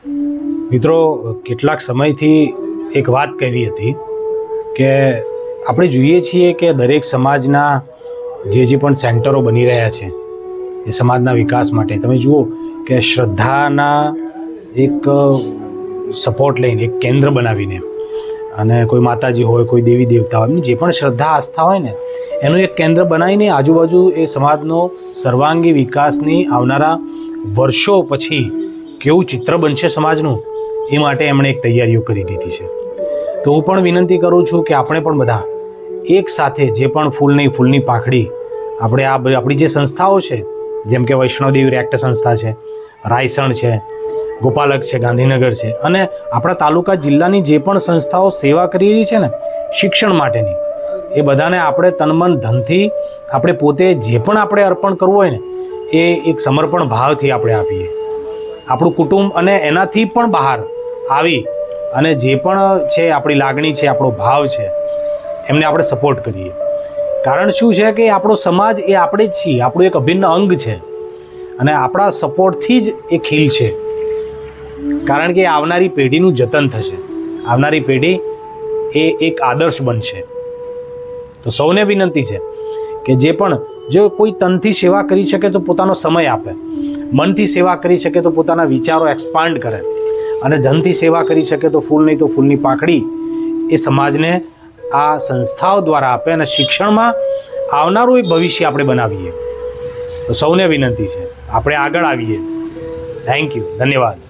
મિત્રો, કેટલાક સમયથી એક વાત કહેવી હતી કે આપણે જોઈએ છીએ કે દરેક સમાજના જે પણ સેન્ટરો બની રહ્યા છે એ સમાજના વિકાસ માટે તમે જુઓ કે શ્રદ્ધાના એક સપોર્ટ લઈને એક કેન્દ્ર બનાવીને, અને કોઈ માતાજી હોય, કોઈ દેવી દેવતા હોય, એમની જે પણ શ્રદ્ધા આસ્થા હોય ને એનું એક કેન્દ્ર બનાવીને આજુબાજુ એ સમાજનો સર્વાંગી વિકાસની આવનારા વર્ષો પછી કેવું ચિત્ર બનશે સમાજનું એ માટે એમણે એક તૈયારીઓ કરી દીધી છે. તો હું પણ વિનંતી કરું છું કે આપણે પણ બધા એક સાથે જે પણ ફૂલની પાંખડી આપણે આપણી જે સંસ્થાઓ છે, જેમ કે વૈષ્ણોદેવી રેક્ટ સંસ્થા છે, રાયસણ છે, ગોપાલક છે, ગાંધીનગર છે, અને આપણા તાલુકા જિલ્લાની જે પણ સંસ્થાઓ સેવા કરી રહી છે ને શિક્ષણ માટેની, એ બધાને આપણે તનમન ધનથી આપણે પોતે જે પણ આપણે અર્પણ કરવું હોય ને એ એક સમર્પણ ભાવથી આપણે આપીએ. આપણું કુટુંબ અને એનાથી પણ બહાર આવી અને જે પણ છે આપણી લાગણી છે, આપણો ભાવ છે, એમને આપણે સપોર્ટ કરીએ. કારણ શું છે કે આપણો સમાજ એ આપણે જ છીએ, આપણું એક અભિન્ન અંગ છે, અને આપણા સપોર્ટથી જ એ ખીલ છે. કારણ કે આવનારી પેઢીનું જતન થશે, આવનારી પેઢી એ એક આદર્શ બનશે. તો સૌને વિનંતી છે કે જે પણ જો કોઈ તનથી સેવા કરી શકે તો પોતાનો સમય આપે, મનથી સેવા કરી શકે તો પોતાના વિચારો એક્સપાન્ડ કરે, અને ધનથી સેવા કરી શકે તો ફૂલ નહીં તો ફૂલની પાંખડી એ સમાજને આ સંસ્થાઓ દ્વારા આપે, અને શિક્ષણમાં આવનારું એક ભવિષ્ય આપણે બનાવીએ. તો સૌને વિનંતી છે આપણે આગળ આવીએ. થેન્ક યુ, ધન્યવાદ.